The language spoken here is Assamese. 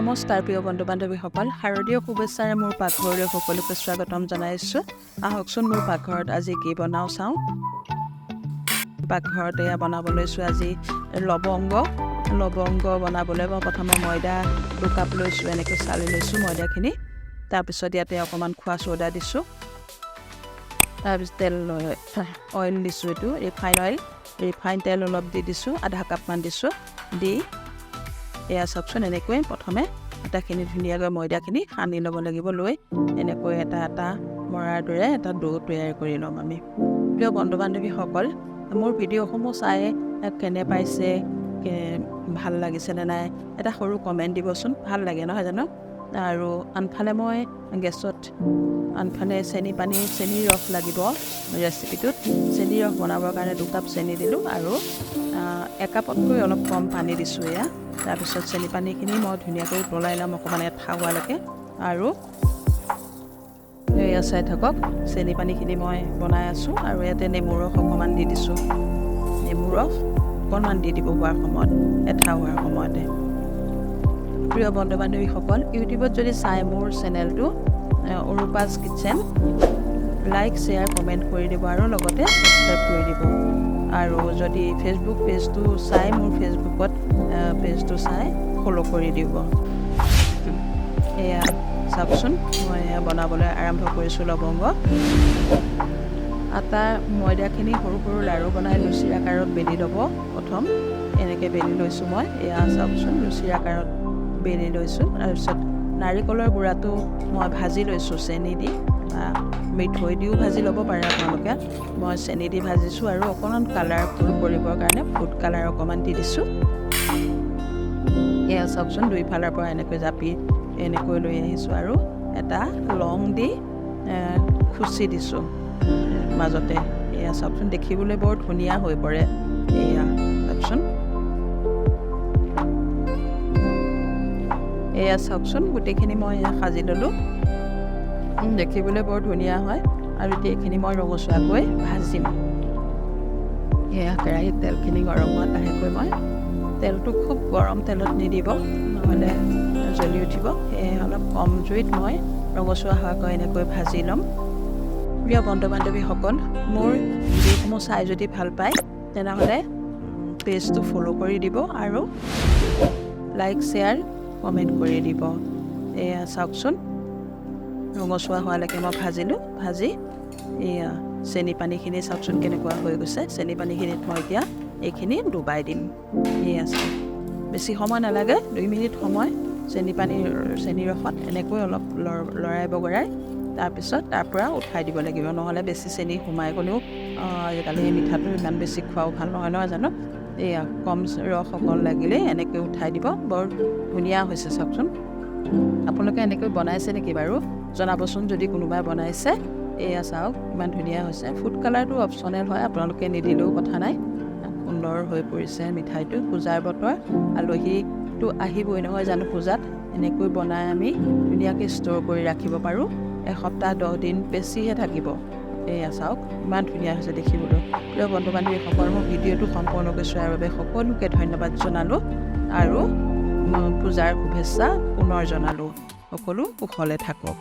নমস্কাৰ প্ৰিয় বন্ধু বান্ধৱীসকল, শাৰদীয় শুভেচ্ছাৰে মোৰ পাকঘৰলৈ সকলোকে স্বাগতম জনাইছোঁ। আহকচোন মোৰ পাকঘৰত আজি কি বনাওঁ চাওঁ। পাকঘৰত এয়া বনাব লৈছোঁ আজি লবংগ বনাবলৈ মই প্ৰথমে ময়দা 2 কাপ লৈছোঁ, এনেকৈ চালি লৈছোঁ ময়দাখিনি। তাৰপিছত ইয়াতে অকণমান খোৱা চ'দা দিছোঁ, তাৰপিছত অইল দিছোঁ, এইটো ৰিফাইন তেল অলপ দি দিছোঁ, আধা কাপমান দিছোঁ। দি এয়া চাওকচোন, এনেকৈ প্ৰথমে আটাখিনি ধুনীয়াকৈ ময়দাখিনি সানি ল'ব লাগিব। লৈ এনেকৈ এটা মৰাৰ দৰে এটা ডো তৈয়াৰ কৰি ল'ম আমি। প্ৰিয় বন্ধু বান্ধৱীসকল, মোৰ ভিডিঅ'সমূহ চাই কেনে পাইছে, ভাল লাগিছেনে নাই এটা সৰু কমেণ্ট দিবচোন, ভাল লাগে নহয় জানো। আৰু আনফালে মই গেছত চেনিৰ ৰস লাগিব ৰেচিপিটোত। চেনিৰ ৰস বনাবৰ কাৰণে 2 কাপ চেনি দিলোঁ আৰু 1 কাপতকৈ অলপ কম পানী দিছোঁ এয়া। তাৰপিছত চেনি পানীখিনি মই ধুনীয়াকৈ উতলাই ল'ম অকণমান এঠা হোৱালৈকে। আৰু এয়া চাই থাকক, চেনি পানীখিনি মই বনাই আছোঁ আৰু ইয়াতে নেমু ৰস অকণমান দি দিছোঁ। নেমু ৰস অকণমান দি দিব হোৱাৰ সময়ত, এঠা হোৱাৰ সময়তে। প্ৰিয় বন্ধু বান্ধৱীসকল, ইউটিউবত যদি চাই মোৰ চেনেলটো অৰুপাছ কিটচেন, লাইক শ্বেয়াৰ কমেণ্ট কৰি দিব আৰু লগতে ছাবস্ক্ৰাইব কৰি দিব। আৰু যদি ফেচবুক পেজটো চাই, মোৰ ফেচবুকত পেজটো চাই ফ'ল' কৰি দিব। এয়া চাওকচোন, মই বনাবলৈ আৰম্ভ কৰিছোঁ লবংগ। ময়দাখিনি সৰু সৰু লাড়ু বনাই লুচিৰ আকাৰত বেলি ল'ব। প্ৰথম এনেকৈ বেলি লৈছোঁ মই, এয়া চাওকচোন লুচিৰ আকাৰত বেলি লৈছোঁ। তাৰপিছত নাৰিকলৰ গুড়াটো মই ভাজি লৈছোঁ চেনি দি, বা মিঠৈ দিও ভাজি ল'ব পাৰে আপোনালোকে। মই চেনি দি ভাজিছোঁ আৰু অকণমান কালাৰফুল কৰিবৰ কাৰণে ফুড কালাৰ অকণমান দি দিছোঁ। এয়া চাওকচোন, দুইফালৰ পৰা এনেকৈ জাপি এনেকৈ লৈ আহিছোঁ আৰু এটা লং দি খুচি দিছোঁ মাজতে। এয়া চাওকচোন, দেখিবলৈ বৰ ধুনীয়া হৈ পৰে। এয়া চাওকচোন, গোটেইখিনি মই সাজি ল'লোঁ, দেখিবলৈ বৰ ধুনীয়া হয়। আৰু এতিয়া এইখিনি মই ৰঙচুৱাকৈ ভাজিম। এয়া কেৰাহীত তেলখিনি গৰম হোৱাত লাহেকৈ মই তেলটো খুব গৰম তেলত নিদিব, নহ'লে জ্বলি উঠিব। সেয়ে অলপ কম জুইত মই ৰঙচুৱা হোৱাকৈ এনেকৈ ভাজি ল'ম। প্ৰিয় বন্ধু বান্ধৱীসকল, মোৰ ভিডিঅ'সমূহ চাই যদি ভাল পায় তেনেহ'লে পেজটো ফ'ল' কৰি দিব আৰু লাইক শ্বেয়াৰ কমেণ্ট কৰি দিব। এয়া চাওকচোন, ৰঙচুৱা হোৱালৈকে মই ভাজি এয়া চেনি পানীখিনি চাওকচোন কেনেকুৱা হৈ গৈছে। চেনি পানীখিনিত মই এতিয়া এইখিনি ডুবাই দিম। এয়া চাওক, বেছি সময় নালাগে, 2 মিনিট সময় চেনি ৰসত এনেকৈ অলপ লৰাই বগৰাই তাৰপিছত তাৰ পৰা উঠাই দিব লাগিব। নহ'লে বেছি চেনি সোমাই গ'লেও আজিকালি মিঠাটো ইমান বেছি খোৱাও ভাল নহয় জানো। এয়া কম ৰস অকণ লাগিলে এনেকৈ উঠাই দিব। বৰ ধুনীয়া হৈছে চাওকচোন। আপোনালোকে এনেকৈ বনাইছে নেকি বাৰু, জনাবচোন যদি কোনোবাই বনাইছে। এয়া চাওক, ইমান ধুনীয়া হৈছে। ফুড কালাৰটো অপশ্যনেল হয়, আপোনালোকে নিদিলেও কথা নাই। সুন্দৰ হৈ পৰিছে মিঠাইটো। পূজাৰ বতৰ, আলহীটো আহিবই নহয় জানো পূজাত। এনেকৈ বনাই আমি ধুনীয়াকৈ ষ্ট'ৰ কৰি ৰাখিব পাৰোঁ। 1 সপ্তাহ 10 দিন বেছিহে থাকিব। এয়া চাওক, ইমান ধুনীয়া হৈছে দেখিবলৈ। প্ৰিয় বন্ধু বান্ধৱীসকল, মোৰ ভিডিঅ'টো সম্পূৰ্ণকৈ চোৱাৰ বাবে সকলোকে ধন্যবাদ জনালোঁ আৰু পূজাৰ শুভেচ্ছা পুনৰ জনালোঁ। সকলো কুশলে থাকক।